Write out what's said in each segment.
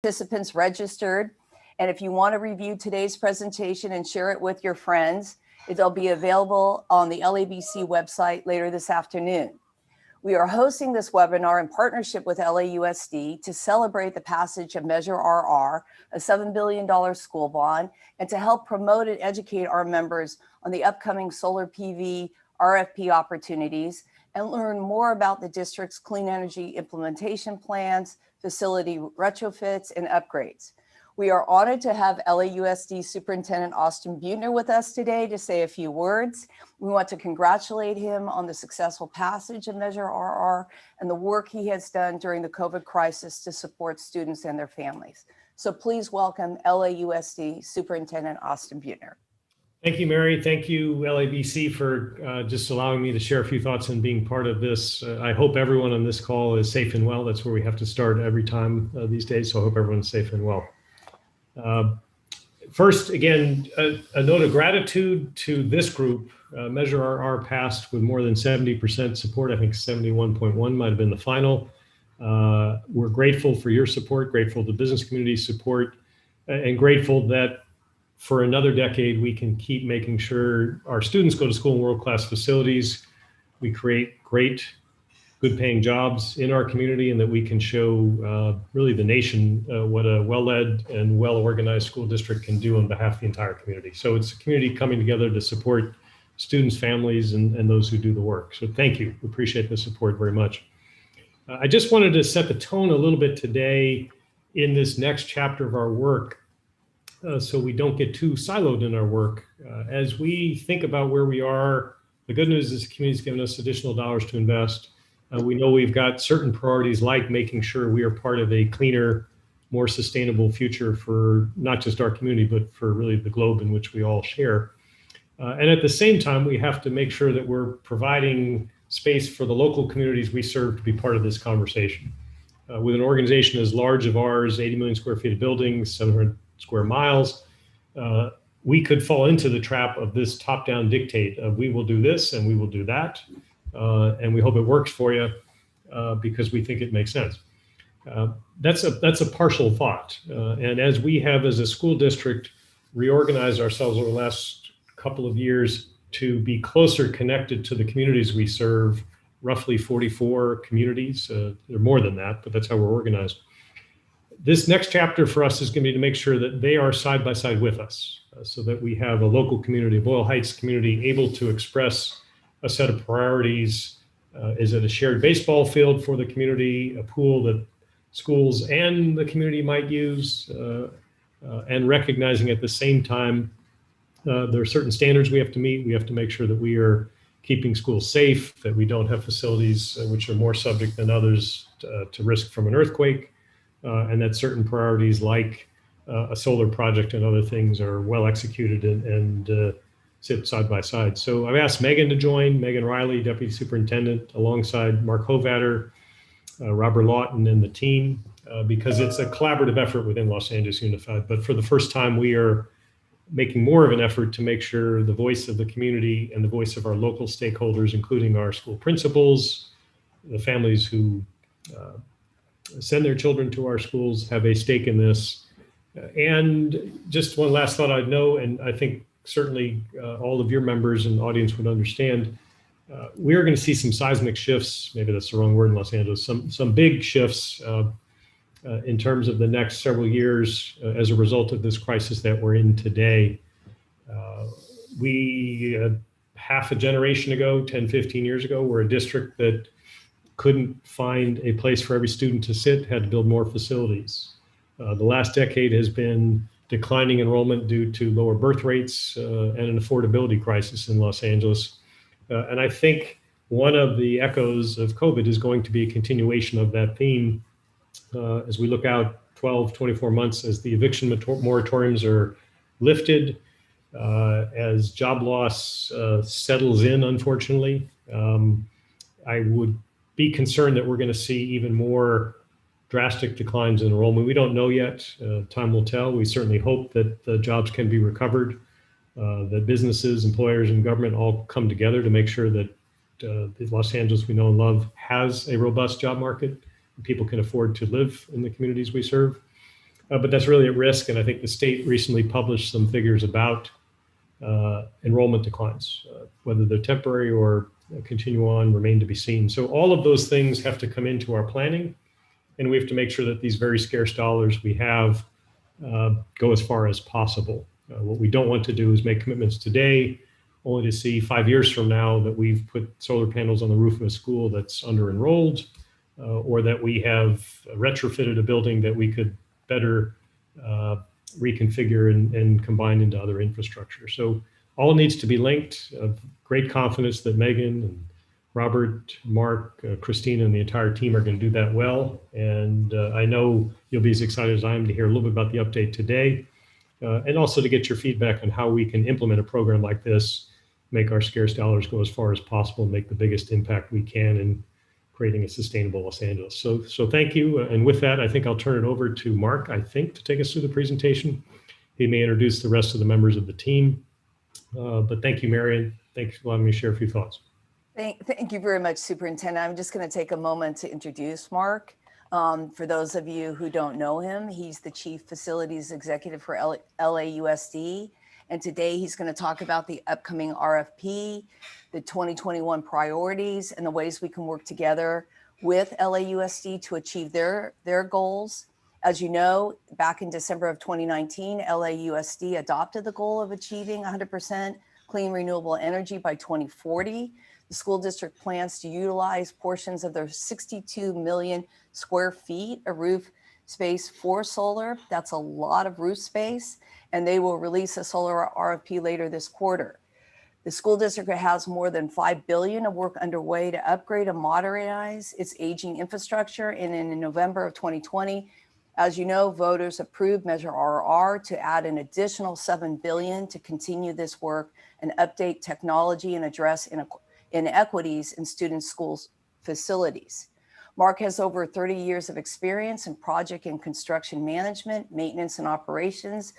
Participants registered. And if you want to review today's presentation and share it with your friends, it'll be available on the LABC website later this afternoon. We are hosting this webinar in partnership with LAUSD to celebrate the passage of Measure RR, a $7 billion school bond, and to help promote and educate our members on the upcoming solar PV RFP opportunities and learn more about the district's clean energy implementation plans, facility retrofits, and upgrades. We are honored to have LAUSD Superintendent Austin Buettner with us today to say a few words. We want to congratulate him on the successful passage of Measure RR and the work he has done during the COVID crisis to support students and their families. So please welcome LAUSD Superintendent Austin Buettner. Thank you, Mary. Thank you, LABC, for just allowing me to share a few thoughts and being part of this. I hope everyone on this call is safe and well. That's where we have to start every time these days, so I hope everyone's safe and well. First, again, a note of gratitude to this group. Measure RR passed with more than 70% support. I think 71.1 might have been the final. We're grateful for your support, grateful to the business community support, and grateful that for another decade, we can keep making sure our students go to school in world-class facilities. We create great, good-paying jobs in our community, and that we can show really the nation what a well-led and well-organized school district can do on behalf of the entire community. So it's a community coming together to support students, families, and those who do the work. So thank you. We appreciate the support very much. I just wanted to set the tone a little bit today in this next chapter of our work, so we don't get too siloed in our work. As we think about where we are, the good news is the community's given us additional dollars to invest. We know we've got certain priorities like making sure we are part of a cleaner, more sustainable future for not just our community, but for really the globe in which we all share. And at the same time, we have to make sure that we're providing space for the local communities we serve to be part of this conversation. With an organization as large as ours, 80 million square feet of buildings, 700 square miles, we could fall into the trap of this top-down dictate of we will do this and we will do that, and we hope it works for you because we think it makes sense. That's a partial thought, and as we have as a school district reorganized ourselves over the last couple of years to be closer connected to the communities we serve, roughly 44 communities, there are more than that, but that's how we're organized. This next chapter for us is going to be to make sure that they are side by side with us, so that we have a local community, a Boyle Heights community, able to express a set of priorities. Is it a shared baseball field for the community, a pool that schools and the community might use, and recognizing at the same time there are certain standards we have to meet. We have to make sure that we are keeping schools safe, that we don't have facilities which are more subject than others to risk from an earthquake. And that certain priorities like a solar project and other things are well executed and sit side by side. So I've asked Megan to join, Megan Riley, Deputy Superintendent, alongside Mark Hovatter, Robert Lawton, and the team, because it's a collaborative effort within Los Angeles Unified. But for the first time, we are making more of an effort to make sure the voice of the community and the voice of our local stakeholders, including our school principals, the families who send their children to our schools, have a stake in this. And just one last thought I'd know, and I think certainly all of your members and audience would understand, we're going to see some seismic shifts, maybe that's the wrong word in Los Angeles, some big shifts in terms of the next several years as a result of this crisis that we're in today. We, half a generation ago, 10, 15 years ago, were a district that couldn't find a place for every student to sit, had to build more facilities. The last decade has been declining enrollment due to lower birth rates and an affordability crisis in Los Angeles. And I think one of the echoes of COVID is going to be a continuation of that theme as we look out 12, 24 months as the eviction moratoriums are lifted, as job loss settles in, unfortunately. I would be concerned that we're going to see even more drastic declines in enrollment. We don't know yet. Time will tell. We certainly hope that the jobs can be recovered, that businesses, employers, and government all come together to make sure that the Los Angeles we know and love has a robust job market and people can afford to live in the communities we serve. but that's really at risk. And I think the state recently published some figures about enrollment declines, whether they're temporary or continue on, remain to be seen. So all of those things have to come into our planning, and we have to make sure that these very scarce dollars we have go as far as possible. What we don't want to do is make commitments today, only to see 5 years from now that we've put solar panels on the roof of a school that's under enrolled, or that we have retrofitted a building that we could better reconfigure and combine into other infrastructure. So all needs to be linked. Great confidence that Megan and Robert, Mark, Christina, and the entire team are going to do that well. And I know you'll be as excited as I am to hear a little bit about the update today, and also to get your feedback on how we can implement a program like this, make our scarce dollars go as far as possible, and make the biggest impact we can in creating a sustainable Los Angeles. So thank you. And with that, I think I'll turn it over to Mark, I think, to take us through the presentation. He may introduce the rest of the members of the team. But thank you, Marion. Thanks for allowing me to share a few thoughts. Thank you very much, Superintendent. I'm just going to take a moment to introduce Mark. For those of you who don't know him, he's the Chief Facilities Executive for LAUSD. And today he's going to talk about the upcoming RFP, the 2021 priorities, and the ways we can work together with LAUSD to achieve their goals. As you know, back in December of 2019, LAUSD adopted the goal of achieving 100% clean renewable energy by 2040. The school district plans to utilize portions of their 62 million square feet of roof space for solar. That's a lot of roof space, and they will release a solar RFP later this quarter. The school district has more than $5 billion of work underway to upgrade and modernize its aging infrastructure. And in November of 2020, as you know, voters approved Measure RR to add an additional $7 billion to continue this work and update technology and address inequities in student schools facilities. Mark has over 30 years of experience in project and construction management, maintenance and operations,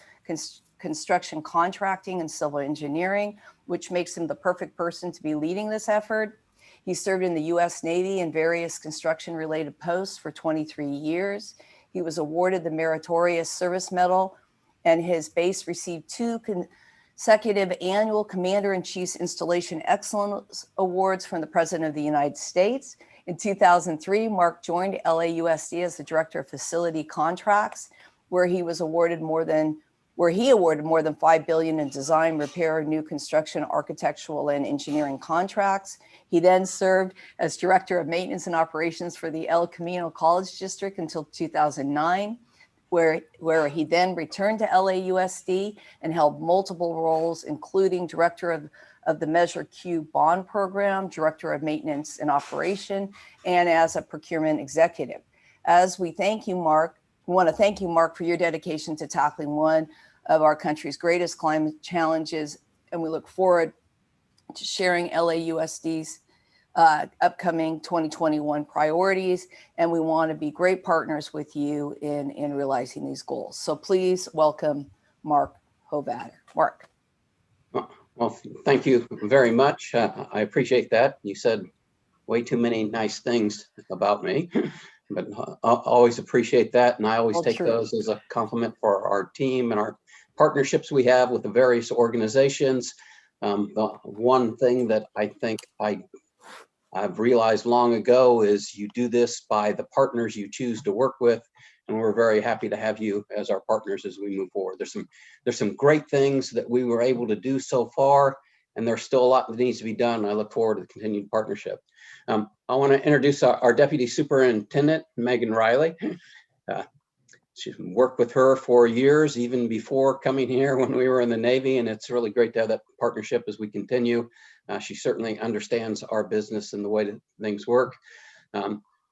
construction contracting, and civil engineering, which makes him the perfect person to be leading this effort. He served in the U.S. Navy in various construction-related posts for 23 years. He was awarded the Meritorious Service Medal, and his base received 2 consecutive annual Commander-in-Chief's Installation Excellence Awards from the President of the United States. In 2003, Mark joined LAUSD as the Director of Facility Contracts, where he awarded more than $5 billion in design, repair, new construction, architectural, and engineering contracts. He then served as Director of Maintenance and Operations for the El Camino College District until 2009, where he then returned to LAUSD and held multiple roles, including Director of the Measure Q bond program, Director of Maintenance and Operation, and as a procurement executive. As we thank you, Mark, we want to thank you, Mark, for your dedication to tackling one of our country's greatest climate challenges, and we look forward to sharing LAUSD's upcoming 2021 priorities, and we want to be great partners with you in realizing these goals. So please welcome Mark Hovatter. Mark. Well, thank you very much. I appreciate that. You said way too many nice things about me, but I always appreciate that, and I always take those as a compliment for our team and our partnerships we have with the various organizations. The one thing that I think I've realized long ago is you do this by the partners you choose to work with, and we're very happy to have you as our partners as we move forward. There's some great things that we were able to do so far, and there's still a lot that needs to be done. I look forward to the continued partnership. I want to introduce our Deputy Superintendent, Megan Riley. She's worked with her for years, even before coming here when we were in the Navy, and it's really great to have that partnership as we continue. She certainly understands our business and the way that things work.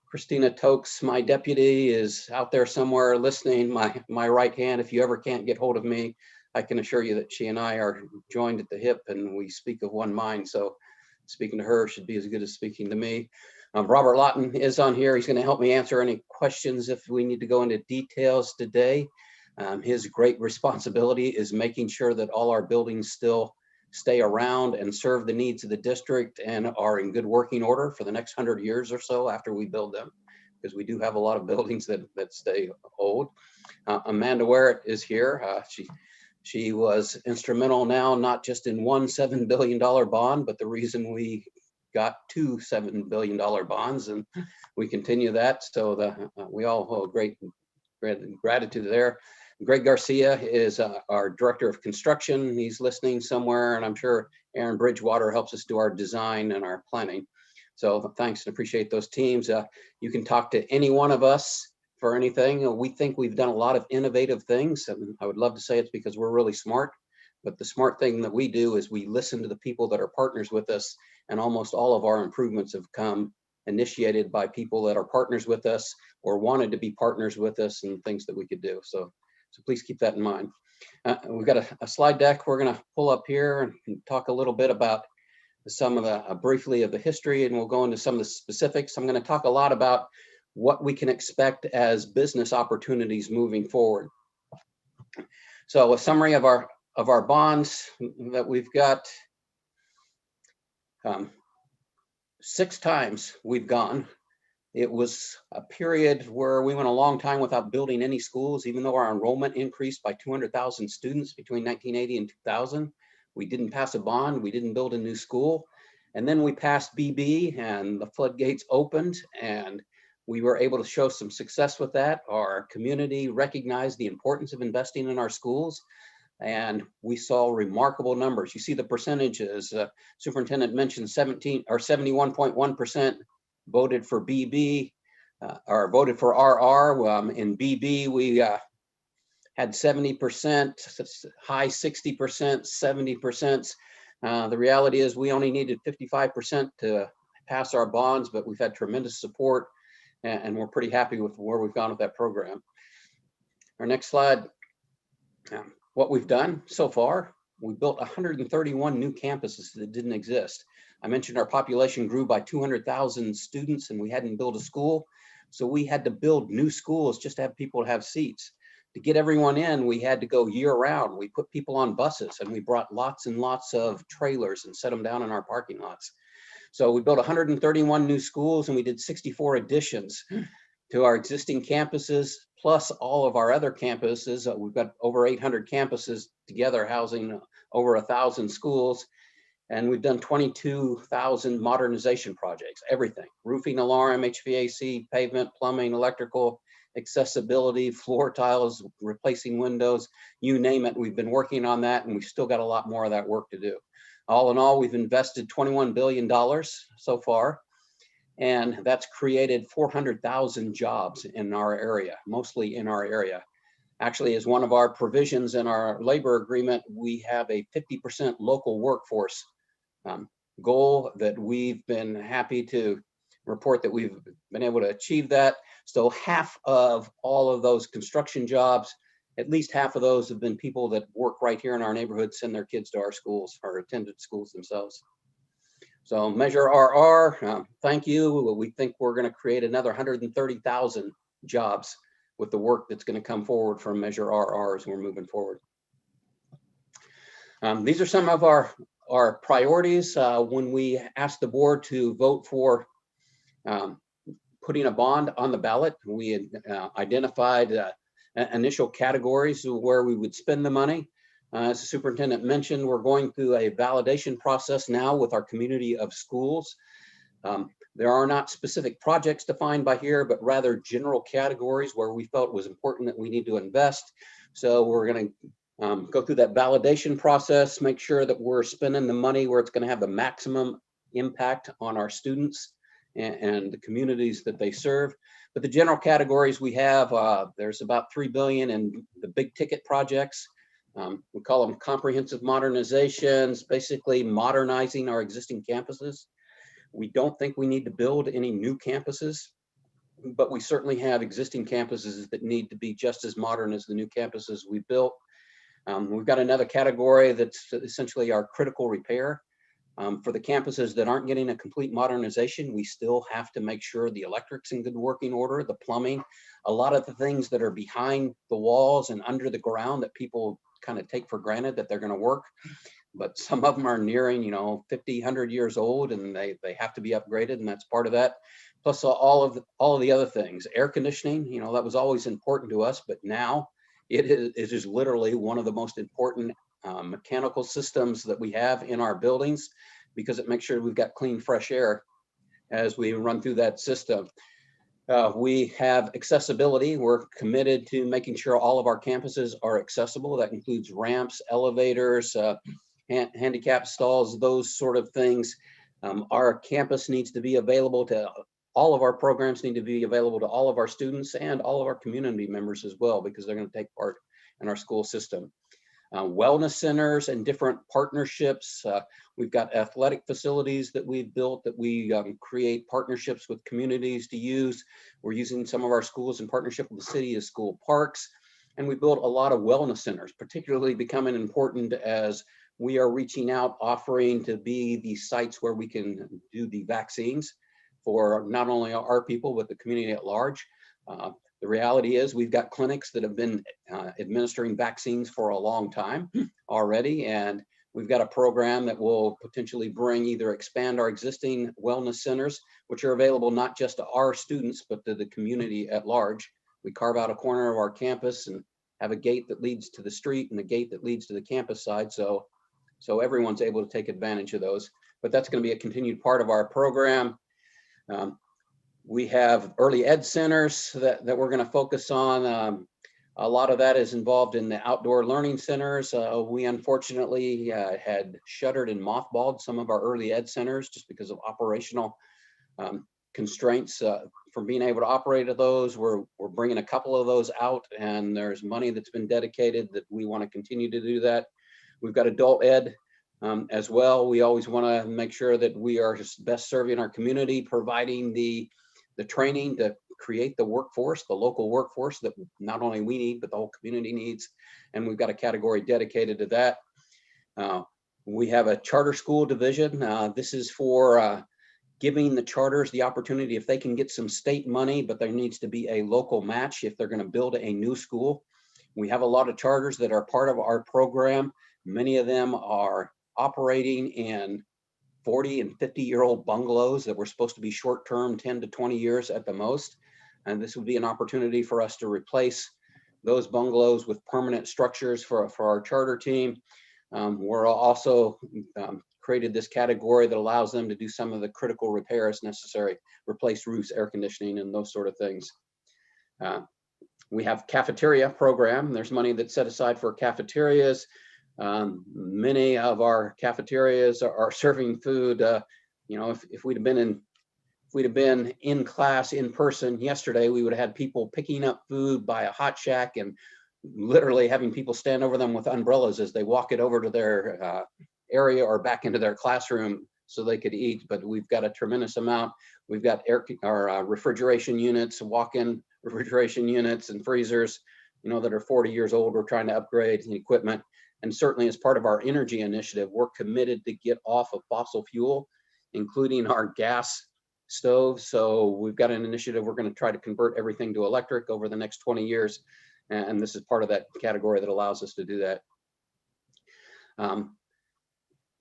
Christina Tokes, my deputy, is out there somewhere listening, my right hand. If you ever can't get hold of me, I can assure you that she and I are joined at the hip and we speak of one mind. So speaking to her should be as good as speaking to me. Robert Lawton is on here. He's going to help me answer any questions if we need to go into details today. His great responsibility is making sure that all our buildings still stay around and serve the needs of the district and are in good working order for the next 100 years or so after we build them, because we do have a lot of buildings that stay old. Amanda Ware is here. She was instrumental now, not just in one $7 billion bond, but the reason we got two $7 billion bonds, and we continue that. So we all owe great gratitude there. Greg Garcia is our Director of Construction. He's listening somewhere, and I'm sure Aaron Bridgewater helps us do our design and our planning. So thanks and appreciate those teams. You can talk to any one of us for anything. We think we've done a lot of innovative things, and I would love to say it's because we're really smart, but the smart thing that we do is we listen to the people that are partners with us, and almost all of our improvements have come initiated by people that are partners with us or wanted to be partners with us and things that we could do. So please keep that in mind. We've got a slide deck we're going to pull up here and talk a little bit about some of the briefly of the history, and we'll go into some of the specifics. I'm going to talk a lot about what we can expect as business opportunities moving forward. So a summary of our bonds that we've got. 6 times we've gone. It was a period where we went a long time without building any schools, even though our enrollment increased by 200,000 students between 1980 and 2000. We didn't pass a bond, we didn't build a new school. And then we passed BB and the floodgates opened, and we were able to show some success with that. Our community recognized the importance of investing in our schools, and we saw remarkable numbers. You see the percentages. Superintendent mentioned 71.1% voted for BB or voted for RR. In BB, we had 70%, high 60%, 70%. The reality is we only needed 55% to pass our bonds, but we've had tremendous support, and we're pretty happy with where we've gone with that program. Our next slide. What we've done so far, we built 131 new campuses that didn't exist. I mentioned our population grew by 200,000 students, and we hadn't built a school. So we had to build new schools just to have people to have seats. To get everyone in, we had to go year round. We put people on buses, and we brought lots and lots of trailers and set them down in our parking lots. So we built 131 new schools, and we did 64 additions to our existing campuses, plus all of our other campuses. We've got over 800 campuses together housing over 1,000 schools. And we've done 22,000 modernization projects, everything: roofing, alarm, HVAC, pavement, plumbing, electrical, accessibility, floor tiles, replacing windows, you name it. We've been working on that, and we've still got a lot more of that work to do. All in all, we've invested $21 billion so far, and that's created 400,000 jobs in our area, mostly in our area. Actually, as one of our provisions in our labor agreement, we have a 50% local workforce goal that we've been happy to report that we've been able to achieve that. So half of all of those construction jobs, at least half of those have been people that work right here in our neighborhood, send their kids to our schools or attended schools themselves. So Measure RR, thank you. We think we're going to create another 130,000 jobs with the work that's going to come forward from Measure RR as we're moving forward. These are some of our priorities. When we asked the board to vote for putting a bond on the ballot, we had identified initial categories where we would spend the money. As the superintendent mentioned, we're going through a validation process now with our community of schools. There are not specific projects defined by here, but rather general categories where we felt it was important that we need to invest. So we're going to go through that validation process, make sure that we're spending the money where it's going to have the maximum impact on our students and the communities that they serve. But the general categories we have, there's about $3 billion in the big ticket projects. We call them comprehensive modernizations, basically modernizing our existing campuses. We don't think we need to build any new campuses, but we certainly have existing campuses that need to be just as modern as the new campuses we built. We've got another category that's essentially our critical repair. For the campuses that aren't getting a complete modernization, we still have to make sure the electric's in good working order, the plumbing, a lot of the things that are behind the walls and under the ground that people kind of take for granted that they're going to work. But some of them are nearing, 50, 100 years old, and they have to be upgraded, and that's part of that. Plus all of the other things, air conditioning, that was always important to us, but now it is literally one of the most important mechanical systems that we have in our buildings, because it makes sure we've got clean, fresh air as we run through that system. We have accessibility. We're committed to making sure all of our campuses are accessible. That includes ramps, elevators, handicap stalls, those sort of things. Our campus needs to be available to all of our programs, need to be available to all of our students and all of our community members as well, because they're going to take part in our school system. Wellness centers and different partnerships. We've got athletic facilities that we've built that we create partnerships with communities to use. We're using some of our schools in partnership with the city as school parks. And we built a lot of wellness centers, particularly becoming important as we are reaching out, offering to be the sites where we can do the vaccines for not only our people, but the community at large. The reality is we've got clinics that have been administering vaccines for a long time already, and we've got a program that will potentially either expand our existing wellness centers, which are available not just to our students, but to the community at large. We carve out a corner of our campus and have a gate that leads to the street and a gate that leads to the campus side, so everyone's able to take advantage of those. But that's going to be a continued part of our program. We have early ed centers that we're going to focus on. A lot of that is involved in the outdoor learning centers. We unfortunately had shuttered and mothballed some of our early ed centers just because of operational constraints from being able to operate those. We're bringing a couple of those out, and there's money that's been dedicated that we want to continue to do that. We've got adult ed as well. We always want to make sure that we are just best serving our community, providing the training to create the workforce, the local workforce that not only we need, but the whole community needs. And we've got a category dedicated to that. We have a charter school division. This is for giving the charters the opportunity, if they can get some state money, but there needs to be a local match if they're going to build a new school. We have a lot of charters that are part of our program. Many of them are operating in 40 and 50-year-old bungalows that were supposed to be short-term, 10 to 20 years at the most. And this would be an opportunity for us to replace those bungalows with permanent structures for our charter team. We're also created this category that allows them to do some of the critical repairs necessary, replace roofs, air conditioning, and those sort of things. We have cafeteria program. There's money that's set aside for cafeterias. Many of our cafeterias are serving food. If we'd have been in class in person yesterday, we would have had people picking up food by a hot shack and literally having people stand over them with umbrellas as they walk it over to their area or back into their classroom so they could eat. But we've got a tremendous amount. We've got refrigeration units, walk-in refrigeration units and freezers, that are 40 years old. We're trying to upgrade the equipment. And certainly as part of our energy initiative, we're committed to get off of fossil fuel, including our gas stoves. So we've got an initiative. We're going to try to convert everything to electric over the next 20 years. And this is part of that category that allows us to do that.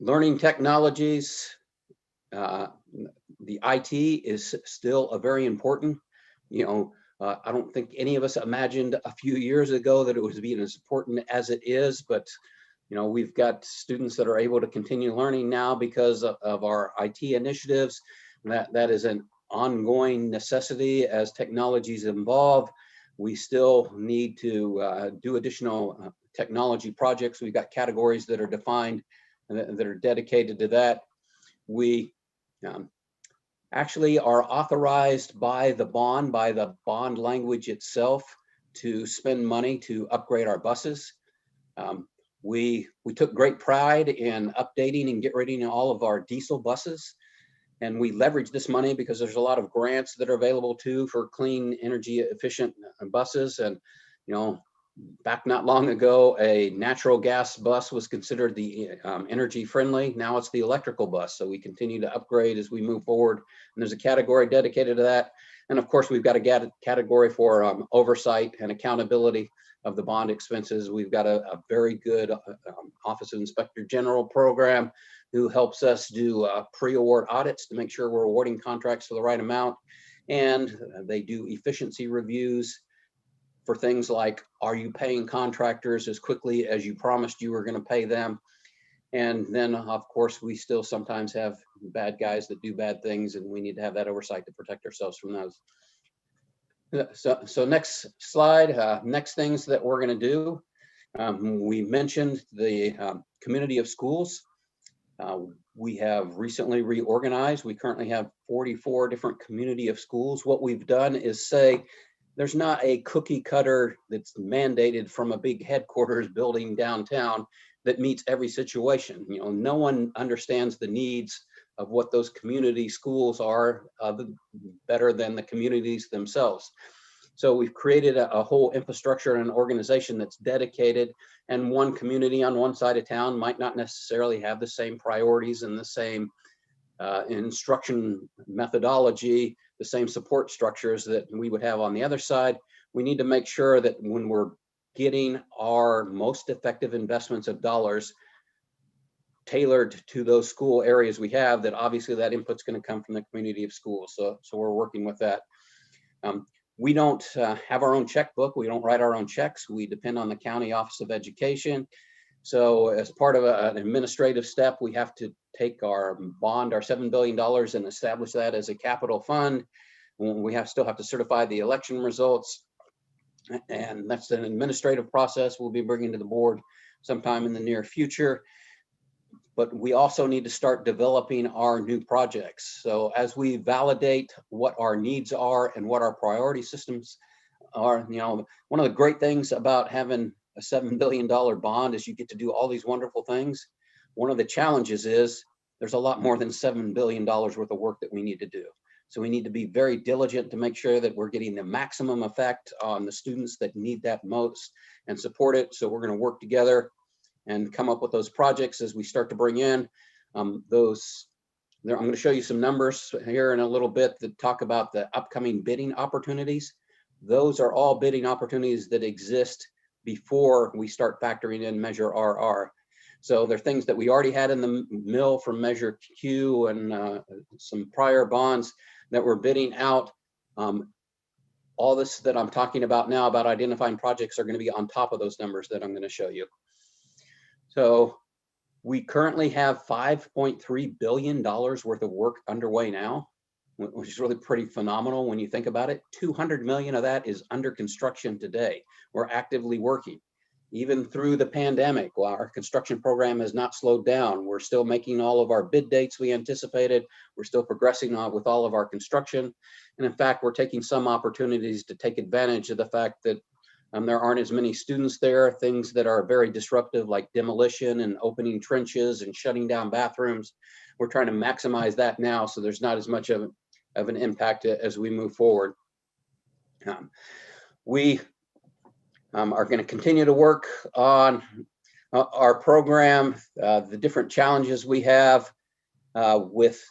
Learning technologies, the IT is still a very important, I don't think any of us imagined a few years ago that it was being as important as it is, but we've got students that are able to continue learning now because of our IT initiatives. That is an ongoing necessity as technologies evolve. We still need to do additional technology projects. We've got categories that are defined and that are dedicated to that. We actually are authorized by the bond language itself to spend money to upgrade our buses. We took great pride in updating and get rid of all of our diesel buses. And we leverage this money because there's a lot of grants that are available too for clean, energy efficient buses. And, back not long ago, a natural gas bus was considered the energy friendly. Now it's the electrical bus. So we continue to upgrade as we move forward. And there's a category dedicated to that. And of course, we've got a category for oversight and accountability of the bond expenses. We've got a very good Office of Inspector General program who helps us do pre-award audits to make sure we're awarding contracts for the right amount. And they do efficiency reviews for things like, are you paying contractors as quickly as you promised you were going to pay them? And then, of course, we still sometimes have bad guys that do bad things, and we need to have that oversight to protect ourselves from those. So next slide, next things that we're going to do. We mentioned the community of schools. We have recently reorganized. We currently have 44 different community of schools. What we've done is say, there's not a cookie cutter that's mandated from a big headquarters building downtown that meets every situation. You know, no one understands the needs of what those community schools are better than the communities themselves. So we've created a whole infrastructure and an organization that's dedicated, and one community on one side of town might not necessarily have the same priorities and the same instruction methodology, the same support structures that we would have on the other side. We need to make sure that when we're getting our most effective investments of dollars tailored to those school areas we have, that obviously that input's going to come from the community of schools. So we're working with that. We don't have our own checkbook. We don't write our own checks. We depend on the County Office of Education. So as part of an administrative step, we have to take our bond, our $7 billion, and establish that as a capital fund. We still have to certify the election results. And that's an administrative process we'll be bringing to the board sometime in the near future. But we also need to start developing our new projects. So as we validate what our needs are and what our priority systems are, you know, one of the great things about having a $7 billion bond is you get to do all these wonderful things. One of the challenges is there's a lot more than $7 billion worth of work that we need to do. So we need to be very diligent to make sure that we're getting the maximum effect on the students that need that most and support it. So we're going to work together and come up with those projects as we start to bring in those. I'm going to show you some numbers here in a little bit that talk about the upcoming bidding opportunities. Those are all bidding opportunities that exist before we start factoring in Measure RR. So they're things that we already had in the mill from Measure Q and some prior bonds that we're bidding out. All this that I'm talking about now about identifying projects are going to be on top of those numbers that I'm going to show you. So we currently have $5.3 billion worth of work underway now, which is really pretty phenomenal when you think about it. 200 million of that is under construction today. We're actively working. Even through the pandemic, while our construction program has not slowed down, we're still making all of our bid dates we anticipated. We're still progressing on with all of our construction. And in fact, we're taking some opportunities to take advantage of the fact that there aren't as many students there, things that are very disruptive like demolition and opening trenches and shutting down bathrooms. We're trying to maximize that now so there's not as much of an impact as we move forward. We are going to continue to work on our program, the different challenges we have with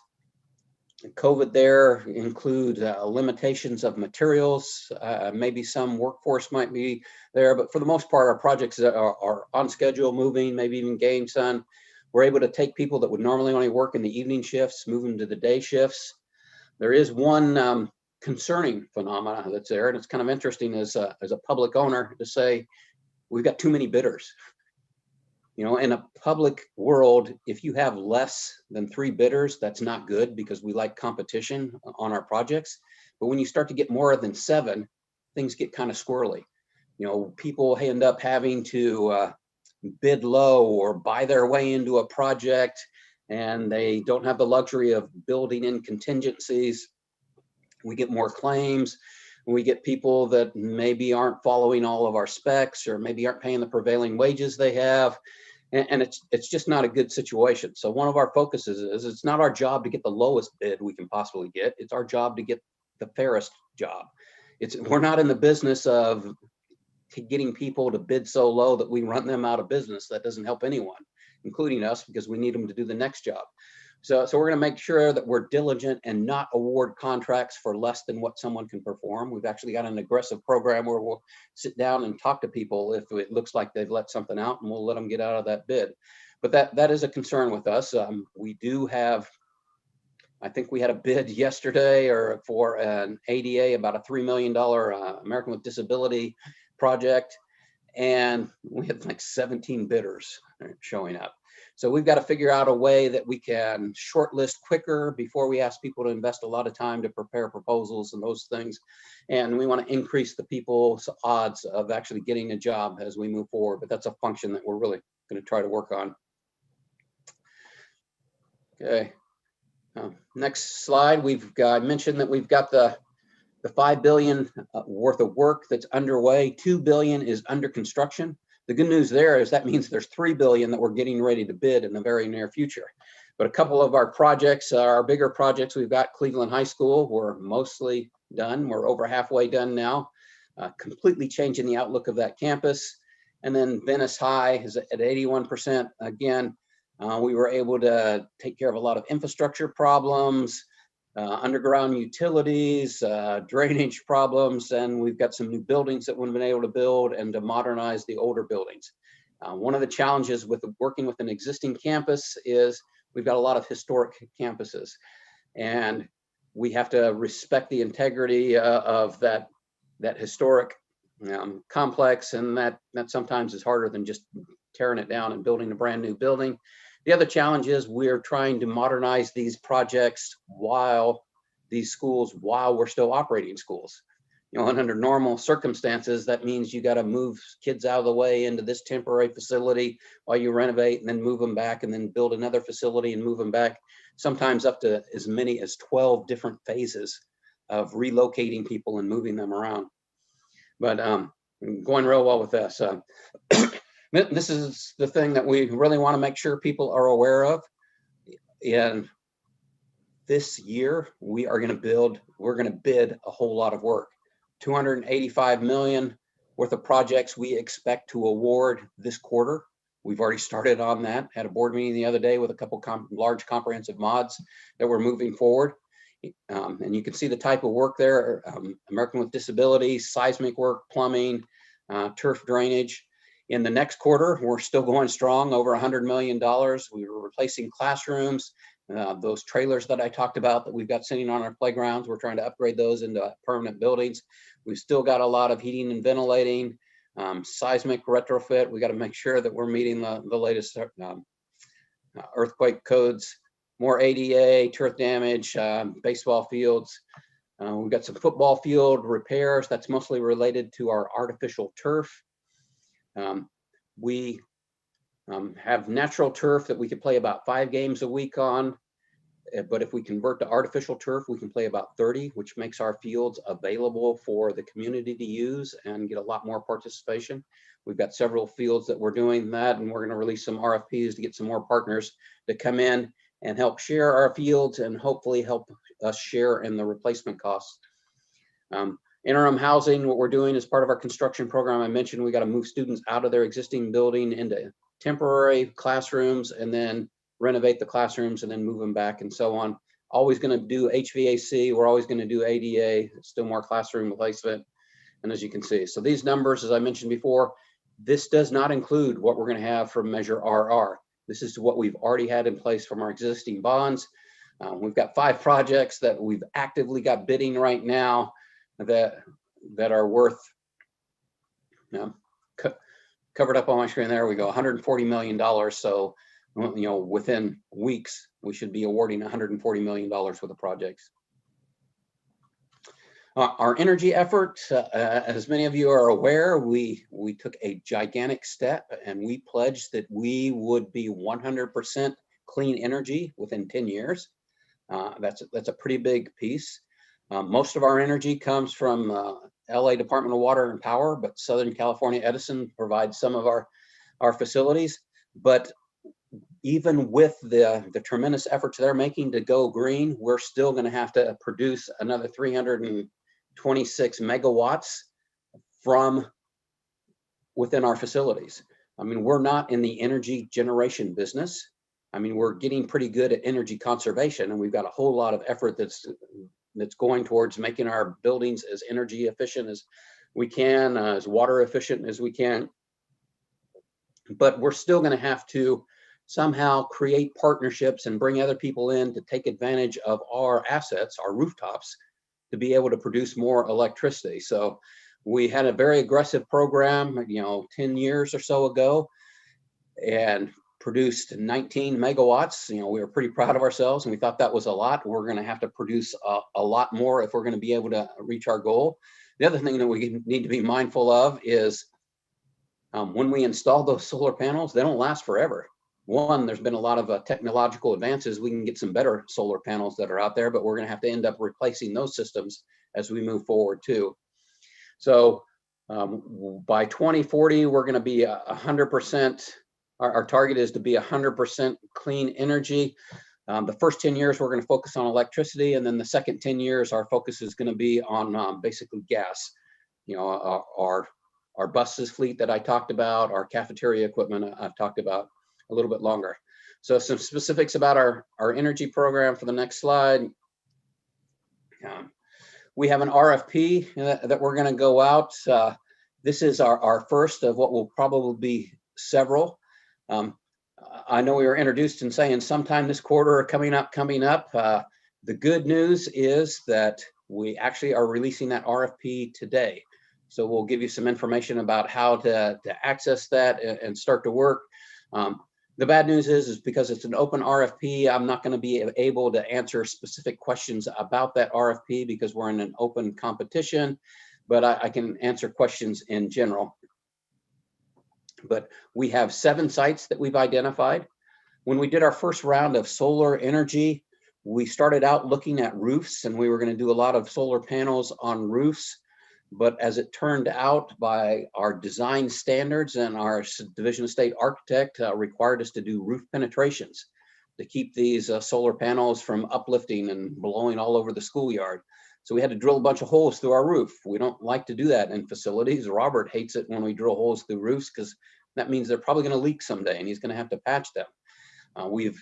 COVID there include limitations of materials, maybe some workforce might be there, but for the most part, our projects are on schedule, moving, maybe even getting done. We're able to take people that would normally only work in the evening shifts, move them to the day shifts. There is one concerning phenomena that's there, and it's kind of interesting as a public owner to say, we've got too many bidders. You know, in a public world, if you have less than 3 bidders, that's not good because we like competition on our projects. But when you start to get more than 7, things get kind of squirrely. You know, people end up having to bid low or buy their way into a project, and they don't have the luxury of building in contingencies. We get more claims. We get people that maybe aren't following all of our specs or maybe aren't paying the prevailing wages they have. And it's just not a good situation. So one of our focuses is it's not our job to get the lowest bid we can possibly get. It's our job to get the fairest job. We're not in the business of getting people to bid so low that we run them out of business. That doesn't help anyone, including us, because we need them to do the next job. So we're going to make sure that we're diligent and not award contracts for less than what someone can perform. We've actually got an aggressive program where we'll sit down and talk to people if it looks like they've let something out, and we'll let them get out of that bid. But that is a concern with us. We do have, I think we had a bid yesterday or for an ADA, about a $3 million American with Disability project, and we had like 17 bidders showing up. So we've got to figure out a way that we can shortlist quicker before we ask people to invest a lot of time to prepare proposals and those things. And we want to increase the people's odds of actually getting a job as we move forward. But that's a function that we're really going to try to work on. Okay. Next slide. I mentioned that we've got the $5 billion worth of work that's underway. $2 billion is under construction. The good news there is that means there's $3 billion that we're getting ready to bid in the very near future. But a couple of our projects, our bigger projects, we've got Cleveland High School. We're mostly done. We're over halfway done now, completely changing the outlook of that campus. And then Venice High is at 81%. Again, we were able to take care of a lot of infrastructure problems, underground utilities, drainage problems, and we've got some new buildings that we've been able to build and to modernize the older buildings. One of the challenges with working with an existing campus is we've got a lot of historic campuses, and we have to respect the integrity of that historic complex, and that sometimes is harder than just tearing it down and building a brand new building. The other challenge is we're trying to modernize these projects while we're still operating schools. You know, and under normal circumstances, that means you got to move kids out of the way into this temporary facility while you renovate, and then move them back, and then build another facility and move them back, sometimes up to as many as 12 different phases of relocating people and moving them around. But going real well with this. This is the thing that we really want to make sure people are aware of. And this year, we're going to bid a whole lot of work. $285 million worth of projects we expect to award this quarter. We've already started on that. Had a board meeting the other day with a couple large comprehensive mods that we're moving forward. And you can see the type of work there: American with Disabilities, seismic work, plumbing, turf drainage. In the next quarter, we're still going strong, over $100 million. We were replacing classrooms, those trailers that I talked about that we've got sitting on our playgrounds. We're trying to upgrade those into permanent buildings. We've still got a lot of heating and ventilating, seismic retrofit. We got to make sure that we're meeting the latest earthquake codes, more ADA, turf damage, baseball fields. We've got some football field repairs. That's mostly related to our artificial turf. We have natural turf that we could play about 5 games a week on, but if we convert to artificial turf, we can play about 30, which makes our fields available for the community to use and get a lot more participation. We've got several fields that we're doing that, and we're going to release some RFPs to get some more partners to come in and help share our fields and hopefully help us share in the replacement costs. Interim housing, what we're doing as part of our construction program, I mentioned we got to move students out of their existing building into temporary classrooms and then renovate the classrooms and then move them back and so on. Always going to do HVAC. We're always going to do ADA, still more classroom replacement. And as you can see, so these numbers, as I mentioned before, this does not include what we're going to have from Measure RR. This is what we've already had in place from our existing bonds. We've got 5 projects that we've actively got bidding right now that are worth, covered up on my screen. There we go, $140 million. So, you know, within weeks, we should be awarding $140 million worth of projects. Our energy effort, as many of you are aware, we took a gigantic step and we pledged that we would be 100% clean energy within 10 years. That's a pretty big piece. Most of our energy comes from LA Department of Water and Power, but Southern California Edison provides some of our facilities. But even with the tremendous efforts they're making to go green, we're still going to have to produce another 326 megawatts from within our facilities. I mean, we're not in the energy generation business. I mean, we're getting pretty good at energy conservation, and we've got a whole lot of effort that's going towards making our buildings as energy efficient as we can, as water efficient as we can. But we're still going to have to somehow create partnerships and bring other people in to take advantage of our assets, our rooftops, to be able to produce more electricity. So We had a very aggressive program, 10 years or so ago, and produced 19 megawatts. We were pretty proud of ourselves, and we thought that was a lot. We're going to have to produce a lot more if we're going to be able to reach our goal. The other thing that we need to be mindful of is when we install those solar panels, they don't last forever. One, there's been a lot of technological advances. We can get some better solar panels that are out there, but we're going to have to end up replacing those systems as we move forward too. So by 2040, we're going to be 100%. Our target is to be 100% clean energy. The first 10 years, we're going to focus on electricity. And then the second 10 years, our focus is going to be on basically gas. Our buses fleet that I talked about, our cafeteria equipment I've talked about a little bit longer. So some specifics about our energy program for the next slide. We have an RFP that we're going to go out. This is our first of what will probably be several. I know we were introduced in saying sometime this quarter coming up. The good news is that we actually are releasing that RFP today. So we'll give you some information about how to access that and start to work. The bad news is because it's an open RFP, I'm not going to be able to answer specific questions about that RFP because we're in an open competition, but I can answer questions in general. But we have 7 sites that we've identified. When we did our first round of solar energy, we started out looking at roofs, and we were going to do a lot of solar panels on roofs. But as it turned out, by our design standards, and our Division of State architect required us to do roof penetrations to keep these solar panels from uplifting and blowing all over the schoolyard. So we had to drill a bunch of holes through our roof. We don't like to do that in facilities. Robert hates it when we drill holes through roofs because that means they're probably going to leak someday and he's going to have to patch them. We've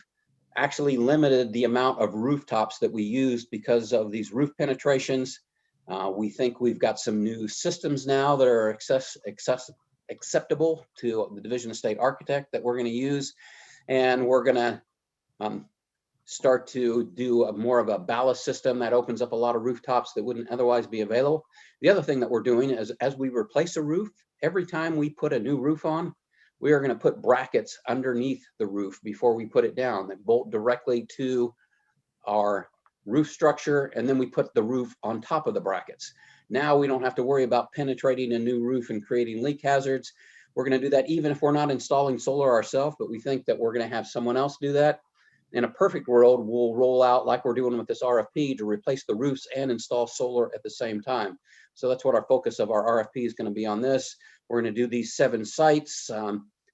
actually limited the amount of rooftops that we use because of these roof penetrations. We think we've got some new systems now that are acceptable to the Division of State architect that we're going to use. And we're going to start to do more of a ballast system that opens up a lot of rooftops that wouldn't otherwise be available. The other thing that we're doing is as we replace a roof, every time we put a new roof on, we are going to put brackets underneath the roof before we put it down that bolt directly to our roof structure, and then we put the roof on top of the brackets. Now we don't have to worry about penetrating a new roof and creating leak hazards. We're going to do that even if we're not installing solar ourselves, but we think that we're going to have someone else do that. In a perfect world, we'll roll out like we're doing with this RFP to replace the roofs and install solar at the same time. So that's what our focus of our RFP is going to be on this. We're going to do these 7 sites.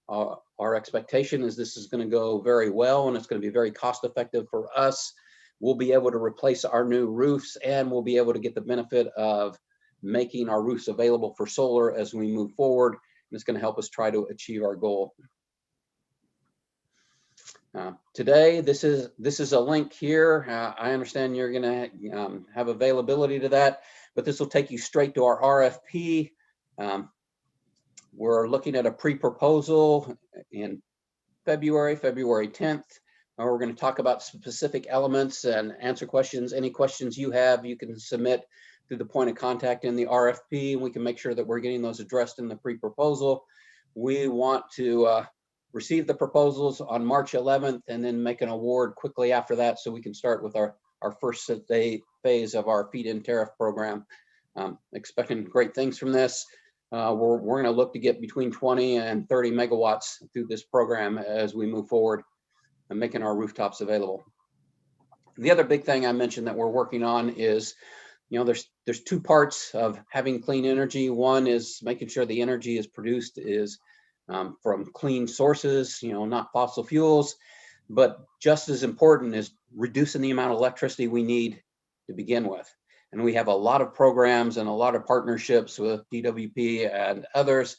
Our expectation is this is going to go very well, and it's going to be very cost effective for us. We'll be able to replace our new roofs, and we'll be able to get the benefit of making our roofs available for solar as we move forward. And it's going to help us try to achieve our goal. Today, this is a link here. I understand you're going to have availability to that, but this will take you straight to our RFP. We're looking at a pre-proposal in February 10th. We're going to talk about specific elements and answer questions. Any questions you have, you can submit through the point of contact in the RFP, and we can make sure that we're getting those addressed in the pre-proposal. We want to receive the proposals on March 11th and then make an award quickly after that so we can start with our first phase of our feed-in tariff program. Expecting great things from this. We're going to look to get between 20 and 30 megawatts through this program as we move forward and making our rooftops available. The other big thing I mentioned that we're working on is, there's 2 parts of having clean energy. One is making sure the energy is produced is from clean sources, not fossil fuels, but just as important is reducing the amount of electricity we need to begin with. And we have a lot of programs and a lot of partnerships with DWP and others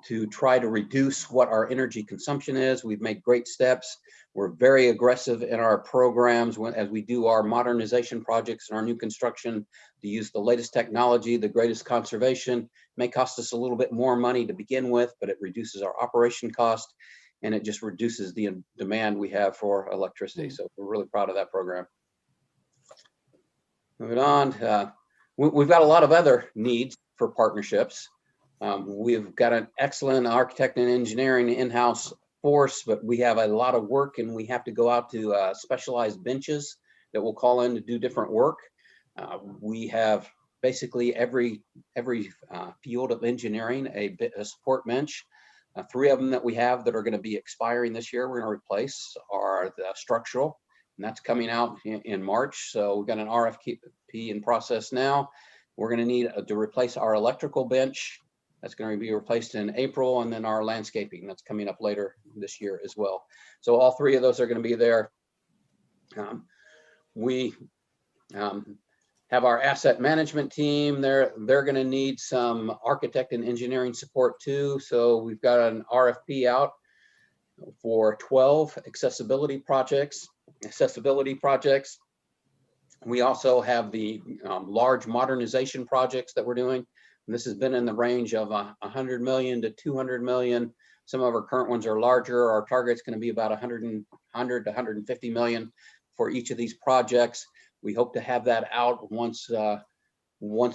to try to reduce what our energy consumption is. We've made great steps. We're very aggressive in our programs as we do our modernization projects and our new construction to use the latest technology, the greatest conservation. It may cost us a little bit more money to begin with, but it reduces our operation cost and it just reduces the demand we have for electricity. So we're really proud of that program. Moving on, We've got a lot of other needs for partnerships. We've got an excellent architect and engineering in-house force, but we have a lot of work and we have to go out to specialized benches that we'll call in to do different work. We have basically every field of engineering a support bench. 3 of them that we have that are going to be expiring this year, we're going to replace are the structural, and that's coming out in March. So we've got an RFP in process now. We're going to need to replace our electrical bench. That's going to be replaced in April, and then our landscaping that's coming up later this year as well. So all 3 of those are going to be there. We have our asset management team. They're going to need some architect and engineering support too. So we've got an RFP out for 12 accessibility projects. We also have the large modernization projects that we're doing. And this has been in the range of 100 million to 200 million. Some of our current ones are larger. Our target's going to be about 100 to 150 million for each of these projects. We hope to have that out once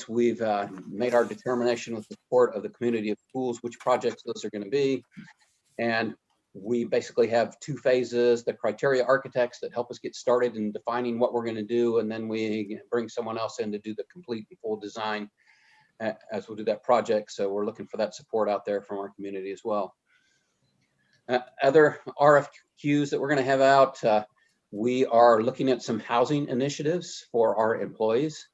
we've made our determination with the support of the community of schools, which projects those are going to be. And we basically have 2 phases, the criteria architects that help us get started in defining what we're going to do, and then we bring someone else in to do the complete and full design as we'll do that project. So we're looking for that support out there from our community as well. Other RFQs that we're going to have out, we are looking at some housing initiatives for our employees.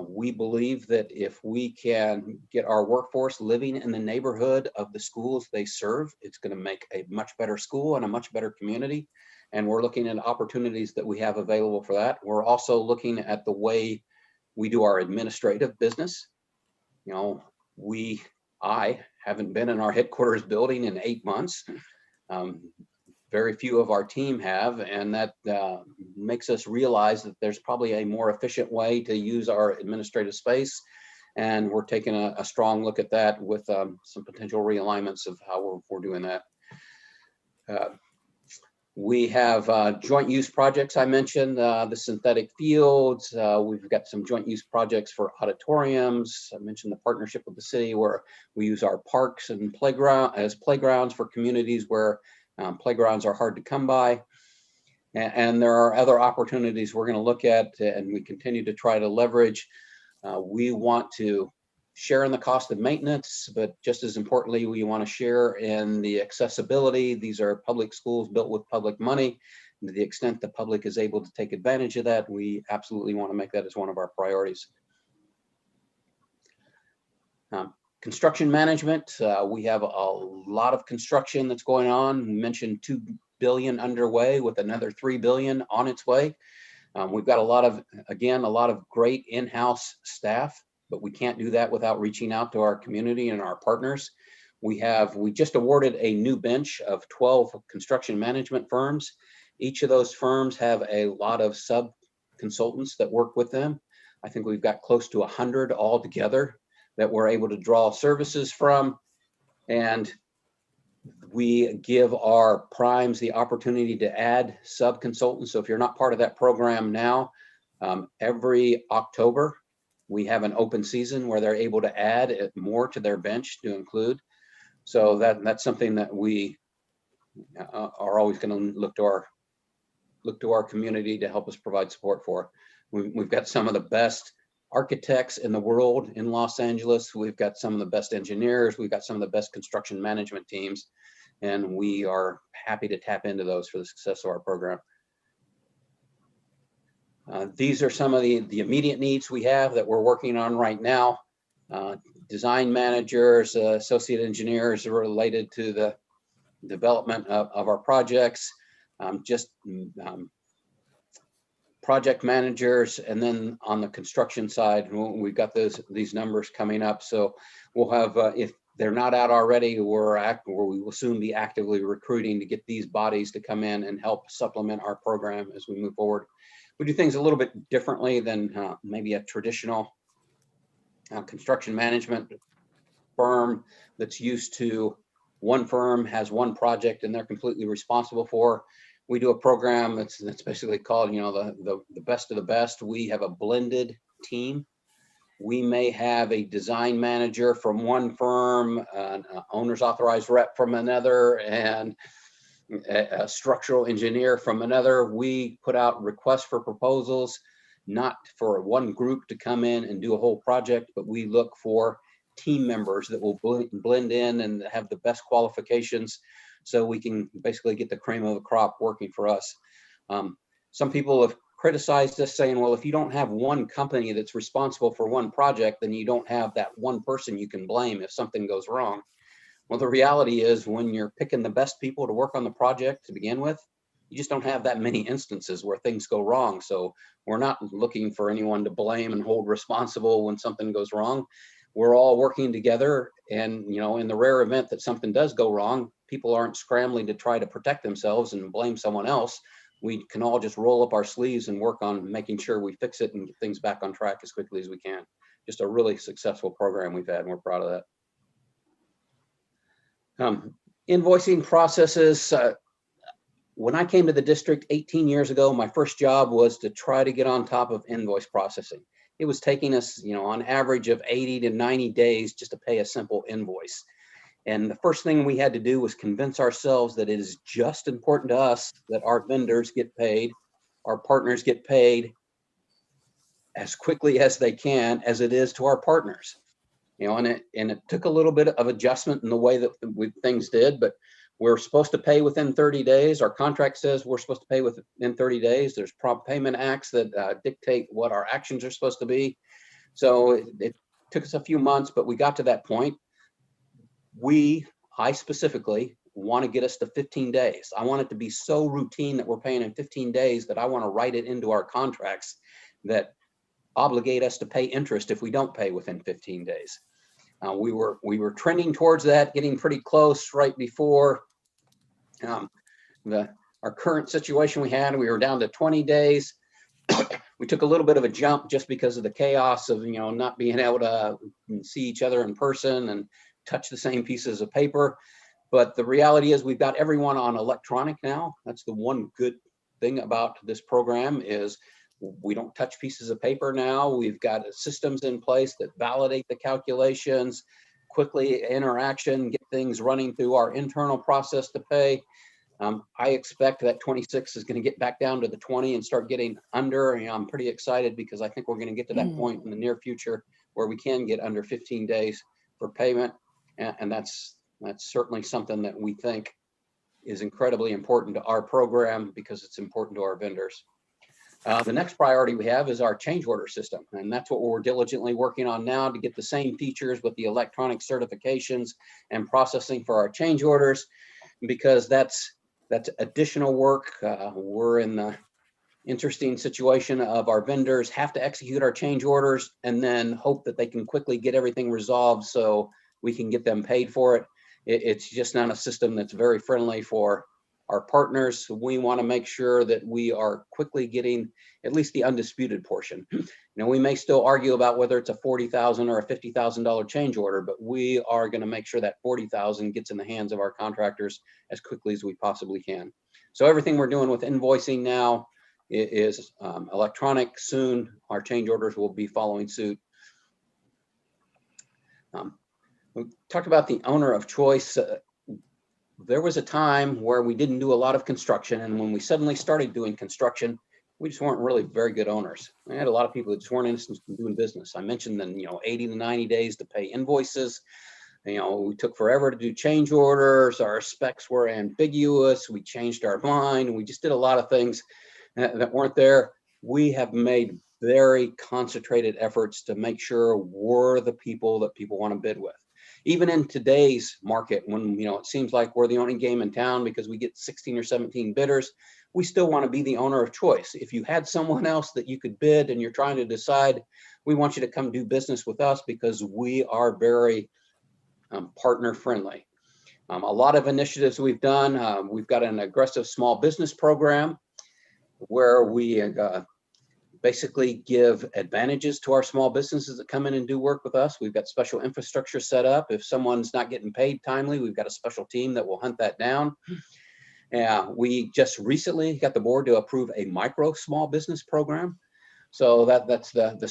We believe that if we can get our workforce living in the neighborhood of the schools they serve, it's going to make a much better school and a much better community. And we're looking at opportunities that we have available for that. We're also looking at the way we do our administrative business. You know, I haven't been in our headquarters building in 8 months. Very few of our team have, and that makes us realize that there's probably a more efficient way to use our administrative space. And we're taking a strong look at that with some potential realignments of how we're doing that. We have joint use projects. I mentioned the synthetic fields. We've got some joint use projects for auditoriums. I mentioned the partnership with the city where we use our parks and playgrounds for communities where playgrounds are hard to come by. And there are other opportunities we're going to look at, and we continue to try to leverage. We want to share in the cost of maintenance, but just as importantly, we want to share in the accessibility. These are public schools built with public money. And to the extent the public is able to take advantage of that, we absolutely want to make that as one of our priorities. Construction management, we have a lot of construction that's going on. We mentioned $2 billion underway with another $3 billion on its way. We've got a lot of great in-house staff, but we can't do that without reaching out to our community and our partners. We just awarded a new bench of 12 construction management firms. Each of those firms have a lot of sub-consultants that work with them. I think we've got close to 100 altogether that we're able to draw services from. And we give our primes the opportunity to add sub-consultants. So if you're not part of that program now, every October, we have an open season where they're able to add more to their bench to include. So that's something that we are always going to look to our community to help us provide support for. We've got some of the best architects in the world in Los Angeles. We've got some of the best engineers. We've got some of the best construction management teams, and we are happy to tap into those for the success of our program. These are some of the immediate needs we have that we're working on right now. Design managers, associate engineers related to the development of our projects, project managers, and then on the construction side, we've got these numbers coming up. So we'll have, if they're not out already, we will soon be actively recruiting to get these bodies to come in and help supplement our program as we move forward. We do things a little bit differently than maybe a traditional construction management firm that's used to one firm has one project and they're completely responsible for. We do a program that's basically called, the best of the best. We have a blended team, We may have a design manager from one firm, an owner's authorized rep from another, and a structural engineer from another. We put out requests for proposals, not for one group to come in and do a whole project, but we look for team members that will blend in and have the best qualifications so we can basically get the cream of the crop working for us. Some people have criticized us saying, well, if you don't have one company that's responsible for one project, then you don't have that one person you can blame if something goes wrong. Well, the reality is when you're picking the best people to work on the project to begin with, you just don't have that many instances where things go wrong. So we're not looking for anyone to blame and hold responsible when something goes wrong. We're all working together, and in the rare event that something does go wrong, people aren't scrambling to try to protect themselves and blame someone else. We can all just roll up our sleeves and work on making sure we fix it and get things back on track as quickly as we can. Just a really successful program we've had, and we're proud of that. Invoicing processes. When I came to the district 18 years ago, my first job was to try to get on top of invoice processing. It was taking us, on average of 80 to 90 days just to pay a simple invoice. And the first thing we had to do was convince ourselves that it is just important to us that our vendors get paid, our partners get paid as quickly as they can, as it is to our partners. And it took a little bit of adjustment in the way that things did, but we're supposed to pay within 30 days. Our contract says we're supposed to pay within 30 days. There's prompt payment acts that dictate what our actions are supposed to be. So it took us a few months, but we got to that point. I specifically want to get us to 15 days. I want it to be so routine that we're paying in 15 days that I want to write it into our contracts that obligate us to pay interest if we don't pay within 15 days. We were trending towards that, getting pretty close right before our current situation we had. We were down to 20 days. We took a little bit of a jump just because of the chaos of not being able to see each other in person and touch the same pieces of paper. But the reality is we've got everyone on electronic now. That's the one good thing about this program is we don't touch pieces of paper now. We've got systems in place that validate the calculations, quickly interaction, get things running through our internal process to pay. I expect that 26 is going to get back down to the 20 and start getting under. And I'm pretty excited because I think we're going to get to that point in the near future where we can get under 15 days for payment. And that's certainly something that we think is incredibly important to our program because it's important to our vendors. The next priority we have is our change order system. And that's what we're diligently working on now to get the same features with the electronic certifications and processing for our change orders, because that's additional work. We're in the interesting situation of our vendors have to execute our change orders and then hope that they can quickly get everything resolved so we can get them paid for it. It's just not a system that's very friendly for our partners. We want to make sure that we are quickly getting at least the undisputed portion. We may still argue about whether it's a $40,000 or a $50,000 change order, but we are going to make sure that $40,000 gets in the hands of our contractors as quickly as we possibly can. So everything we're doing with invoicing now is electronic. Soon our change orders will be following suit. We talked about the owner of choice. There was a time where we didn't do a lot of construction, and when we suddenly started doing construction, we just weren't really very good owners. We had a lot of people that just weren't interested in doing business. I mentioned then 80 to 90 days to pay invoices. We took forever to do change orders. Our specs were ambiguous. We changed our mind. We just did a lot of things that weren't there. We have made very concentrated efforts to make sure we're the people that people want to bid with. Even in today's market, when it seems like we're the only game in town because we get 16 or 17 bidders, we still want to be the owner of choice. If you had someone else that you could bid and you're trying to decide, we want you to come do business with us because we are very partner friendly. A lot of initiatives we've done. We've got an aggressive small business program where we basically give advantages to our small businesses that come in and do work with us. We've got special infrastructure set up. If someone's not getting paid timely, we've got a special team that will hunt that down. We just recently got the board to approve a micro small business program So that's the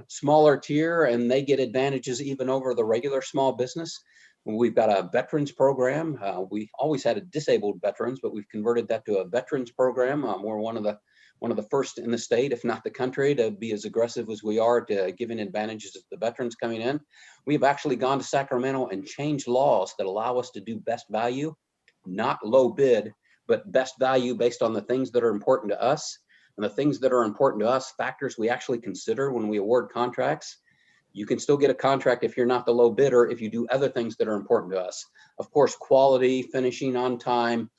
smaller tier, and they get advantages even over the regular small business. We've got a veterans program. We always had a disabled veterans, but we've converted that to a veterans program. We're one of the first in the state, if not the country, to be as aggressive as we are to giving advantages to the veterans coming in. We've actually gone to Sacramento and changed laws that allow us to do best value, not low bid, but best value based on the things that are important to us. And the things that are important to us, factors we actually consider when we award contracts. You can still get a contract if you're not the low bidder if you do other things that are important to us. Of course, quality, finishing on time,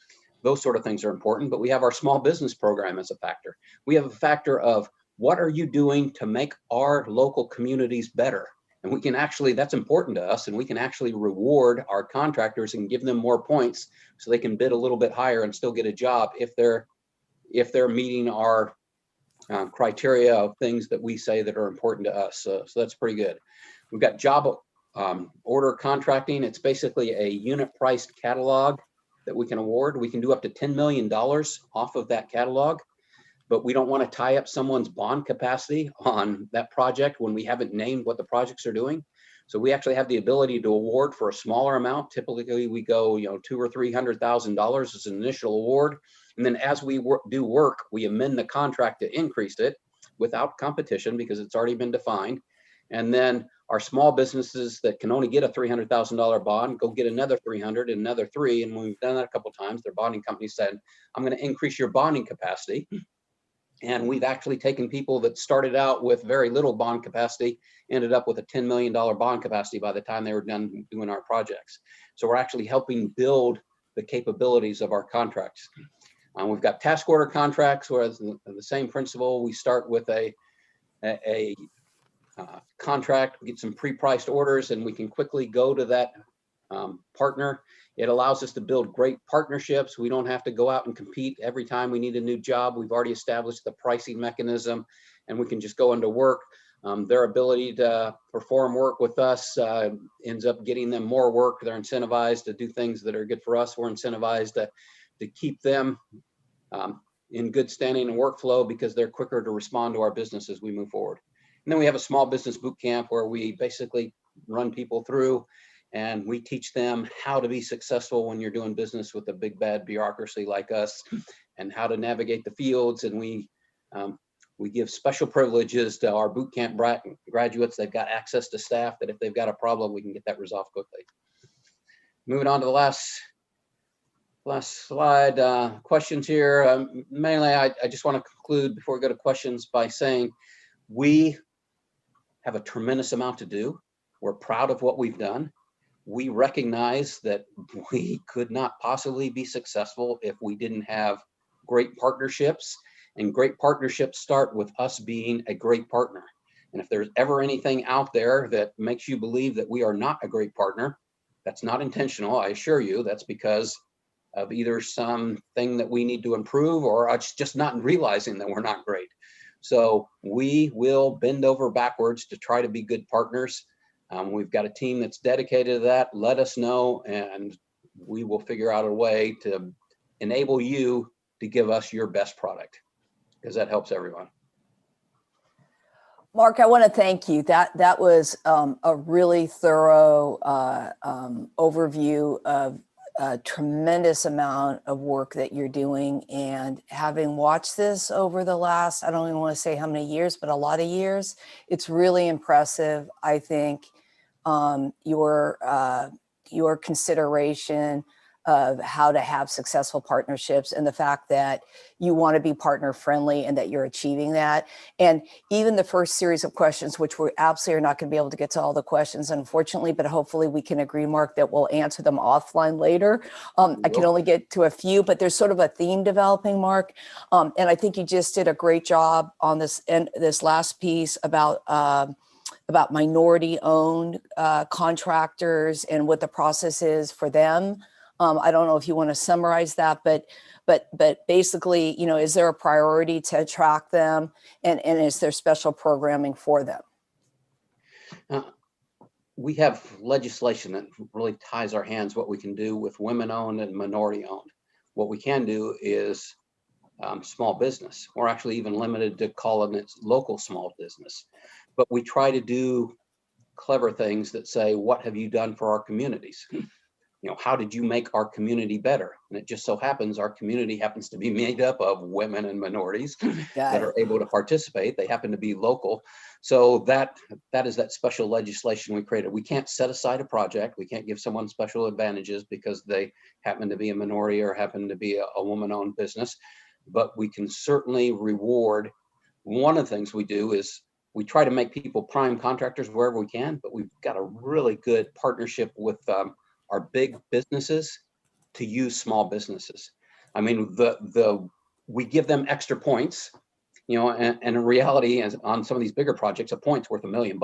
those sort of things are important, but we have our small business program as a factor. We have a factor of what are you doing to make our local communities better? And we can actually, that's important to us, and we can actually reward our contractors and give them more points so they can bid a little bit higher and still get a job if they're meeting our criteria of things that we say that are important to us. So that's pretty good. We've got job order contracting. It's basically a unit priced catalog that we can award. We can do up to $10 million off of that catalog, but we don't want to tie up someone's bond capacity on that project when we haven't named what the projects are doing. So we actually have the ability to award for a smaller amount. Typically we go, $200,000 or $300,000 as an initial award. And then as we do work, we amend the contract to increase it without competition because it's already been defined. And then our small businesses that can only get a $300,000 bond, go get another 300 and another 3. And when we've done that a couple of times, their bonding company said, I'm going to increase your bonding capacity. And we've actually taken people that started out with very little bond capacity, ended up with a $10 million bond capacity by the time they were done doing our projects. So we're actually helping build the capabilities of our contracts. We've got task order contracts, whereas the same principle, we start with a contract, get some pre-priced orders, and we can quickly go to that partner. It allows us to build great partnerships. We don't have to go out and compete every time we need a new job. We've already established the pricing mechanism, and we can just go into work. Their ability to perform work with us ends up getting them more work. They're incentivized to do things that are good for us. We're incentivized to keep them in good standing and workflow because they're quicker to respond to our business as we move forward. And then we have a small business boot camp where we basically run people through and we teach them how to be successful when you're doing business with a big bad bureaucracy like us and how to navigate the fields. And we give special privileges to our boot camp graduates. They've got access to staff that if they've got a problem, we can get that resolved quickly. Moving on to the last slide, questions here. Mainly, I just want to conclude before we go to questions by saying we have a tremendous amount to do. We're proud of what we've done. We recognize that we could not possibly be successful if we didn't have great partnerships, and great partnerships start with us being a great partner. And if there's ever anything out there that makes you believe that we are not a great partner, that's not intentional. I assure you, that's because of either something that we need to improve or it's just not realizing that we're not great. So we will bend over backwards to try to be good partners. We've got a team that's dedicated to that. Let us know, and we will figure out a way to enable you to give us your best product because that helps everyone. Mark, I want to thank you. That was a really thorough overview of a tremendous amount of work that you're doing. And having watched this over the last, I don't even want to say how many years, but a lot of years, it's really impressive. I think your consideration of how to have successful partnerships and the fact that you want to be partner friendly and that you're achieving that. And even the first series of questions, which we absolutely are not going to be able to get to all the questions, unfortunately, but hopefully we can agree, Mark, that we'll answer them offline later. I can only get to a few, but there's sort of a theme developing, Mark. And I think you just did a great job on this last piece about minority-owned contractors and what the process is for them. I don't know if you want to summarize that, but basically, is there a priority to attract them, and is there special programming for them? We have legislation that really ties our hands what we can do with women-owned and minority-owned. What we can do is small business. We're actually even limited to calling it local small business. But we try to do clever things that say, what have you done for our communities? How did you make our community better? And it just so happens our community happens to be made up of women and minorities that are able to participate. They happen to be local. So that is that special legislation we created. We can't set aside a project. We can't give someone special advantages because they happen to be a minority or happen to be a woman-owned business. But we can certainly reward. One of the things we do is we try to make people prime contractors wherever we can, but we've got a really good partnership with our big businesses to use small businesses. I mean, we give them extra points, and in reality, as on some of these bigger projects, a point's worth $1 million.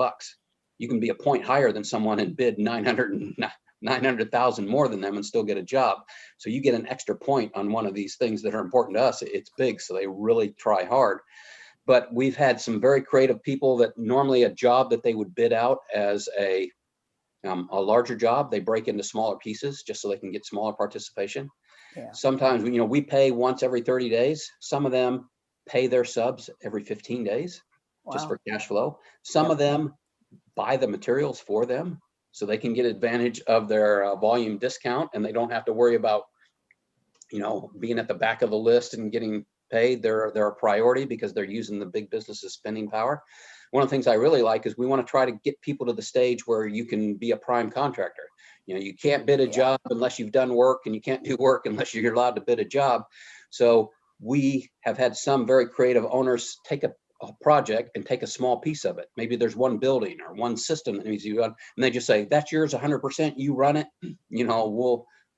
You can be a point higher than someone and bid 900,000 more than them and still get a job. So you get an extra point on one of these things that are important to us. It's big, so they really try hard. But we've had some very creative people that normally a job that they would bid out as a larger job, they break into smaller pieces just so they can get smaller participation. Yeah. Sometimes, we pay once every 30 days. Some of them pay their subs every 15 days, just for cash flow. Some of them buy the materials for them so they can get advantage of their volume discount, and they don't have to worry about, being at the back of the list and getting paid. They're a priority because they're using the big business's spending power. One of the things I really like is we want to try to get people to the stage where you can be a prime contractor. You can't bid a job unless you've done work, and you can't do work unless you're allowed to bid a job. So we have had some very creative owners take a project and take a small piece of it. Maybe there's one building or one system that needs to be run, and they just say, that's yours 100%, you run it.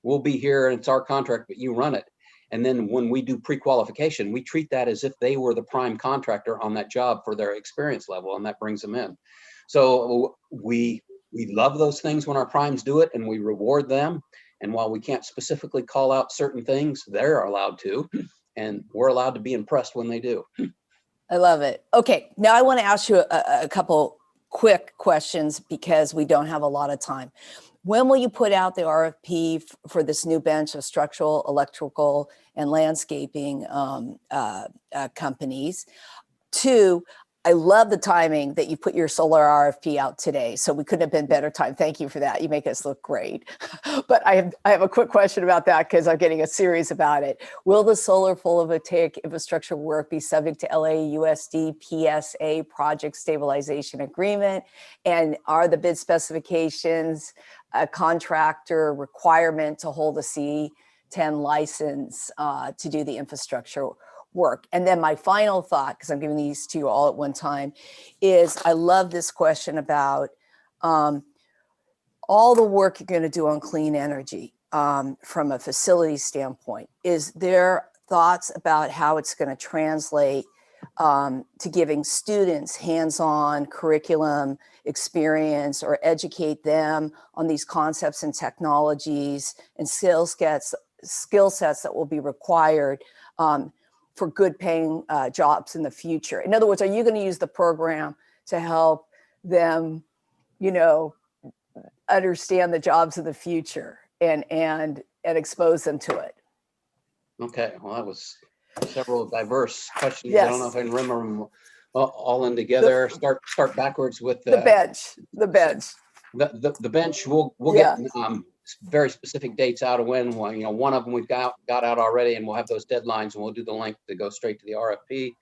We'll be here and it's our contract, but you run it. And then when we do pre-qualification, we treat that as if they were the prime contractor on that job for their experience level, and that brings them in. So we love those things when our primes do it, and we reward them. And while we can't specifically call out certain things, they're allowed to, and we're allowed to be impressed when they do. I love it. Okay, now I want to ask you a couple quick questions because we don't have a lot of time. When will you put out the RFP for this new bench of structural, electrical, and landscaping companies? 2, I love the timing that you put your solar RFP out today. So we couldn't have been better time. Thank you for that. You make us look great. But I have a quick question about that because I'm getting a series about it. Will the solar photovoltaic infrastructure work be subject to LAUSD PSA project stabilization agreement? And are the bid specifications a contractor requirement to hold a C10 license to do the infrastructure work? And then my final thought, because I'm giving these to you all at one time, is I love this question about all the work you're going to do on clean energy from a facility standpoint. Is there thoughts about how it's going to translate to giving students hands-on curriculum experience or educate them on these concepts and technologies and skill sets that will be required for good paying jobs in the future? In other words, are you going to use the program to help them, understand the jobs of the future and expose them to it? Okay, well, that was several diverse questions. Yes. I don't know if I can remember them all in together. Start backwards with the bench. The bench. We'll get very specific dates out of when. One of them we've got out already, and we'll have those deadlines, and we'll do the link to go straight to the RFP.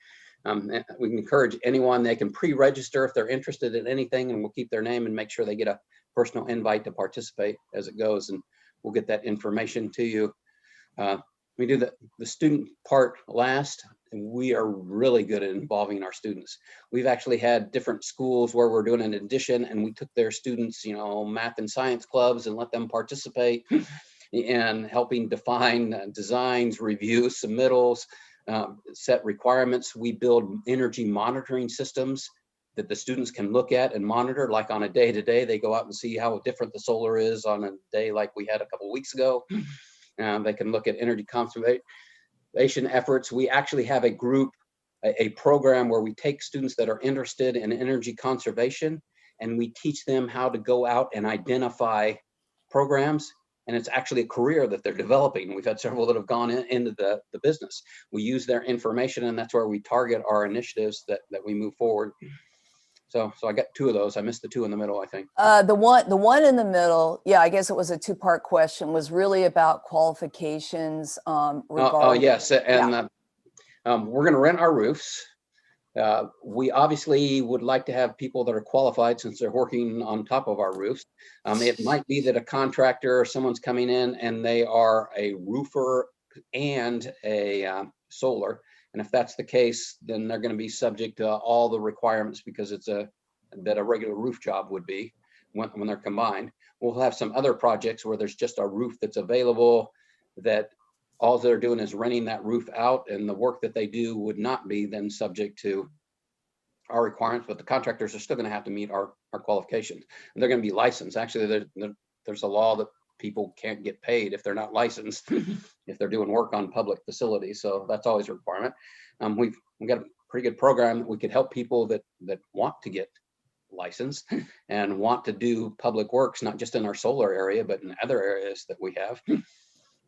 We can encourage anyone, they can pre-register if they're interested in anything, and we'll keep their name and make sure they get a personal invite to participate as it goes, and we'll get that information to you. We do the student part last, and we are really good at involving our students. We've actually had different schools where we're doing an addition, and we took their students, math and science clubs, and let them participate in helping define designs, review submittals, set requirements. We build energy monitoring systems that the students can look at and monitor, like on a day-to-day. They go out and see how different the solar is on a day like we had a couple of weeks ago. They can look at energy conservation efforts. We actually have a group, a program where we take students that are interested in energy conservation, and we teach them how to go out and identify programs and it's actually a career that they're developing. We've had several that have gone into the business. We use their information, and that's where we target our initiatives that we move forward. So I got 2 of those. I missed the 2 in the middle, I think. The one in the middle, yeah, I guess it was a 2-part question, was really about qualifications regarding. Yes, and we're going to rent our roofs. We obviously would like to have people that are qualified since they're working on top of our roofs. It might be that a contractor or someone's coming in and they are a roofer and a solar. And if that's the case, then they're going to be subject to all the requirements because it's that a regular roof job would be when they're combined. We'll have some other projects where there's just a roof that's available that all they're doing is renting that roof out, and the work that they do would not be then subject to our requirements, but the contractors are still going to have to meet our qualifications. And they're going to be licensed. Actually, there's a law that people can't get paid if they're not licensed, if they're doing work on public facilities. So that's always a requirement. We've got a pretty good program that we could help people that want to get licensed and want to do public works, not just in our solar area, but in other areas that we have.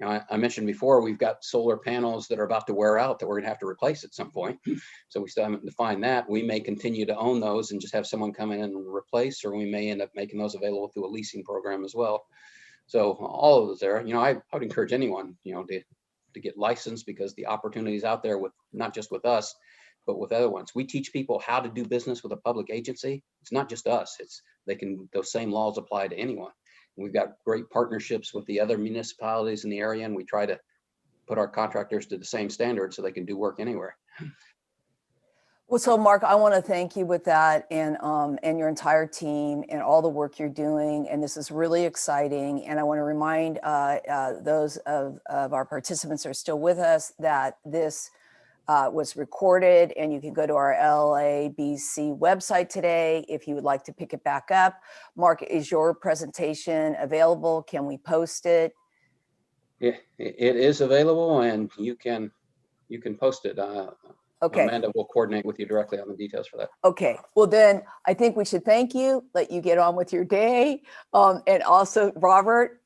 I mentioned before, we've got solar panels that are about to wear out that we're going to have to replace at some point. So we still haven't defined that. We may continue to own those and just have someone come in and replace, or we may end up making those available through a leasing program as well. So all of those there, I would encourage anyone, to get licensed, because the opportunities out there with not just with us, but with other ones. We teach people how to do business with a public agency. It's not just us. Those same laws apply to anyone. We've got great partnerships with the other municipalities in the area, and we try to put our contractors to the same standard so they can do work anywhere. Well, so Mark, I want to thank you with that, and your entire team and all the work you're doing. And this is really exciting. And I want to remind those of our participants who are still with us that this was recorded, and you can go to our LABC website today if you would like to pick it back up. Mark, is your presentation available? Can we post it? Yeah, it is available, and you can post it. Okay. Amanda will coordinate with you directly on the details for that. Okay. Well, then I think we should thank you, let you get on with your day. And also Robert,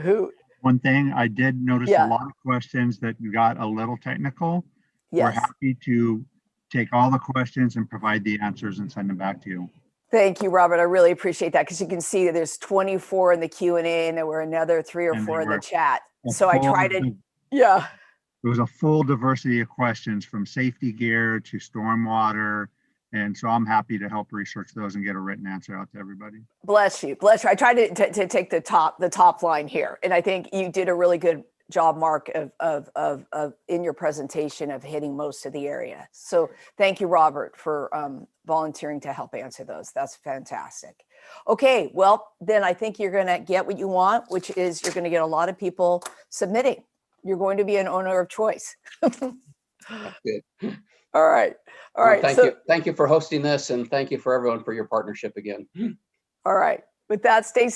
who. One thing I did notice, Yeah. a lot of questions that you got a little technical. Yes. We're happy to take all the questions and provide the answers and send them back to you. Thank you, Robert. I really appreciate that, because you can see that there's 24 in the Q&A, and there were another 3 or 4 in the chat. So I try to, yeah. It was a full diversity of questions, from safety gear to stormwater. And so I'm happy to help research those and get a written answer out to everybody. Bless you. Bless you. I tried to take the top line here. And I think you did a really good job, Mark, of in your presentation of hitting most of the area. So thank you, Robert, for volunteering to help answer those. That's fantastic. Okay, well, then I think you're going to get what you want, which is you're going to get a lot of people submitting. You're going to be an owner of choice. Good. All right. All right. Thank you. Thank you for hosting this, and thank you for everyone for your partnership again. All right. With that, stay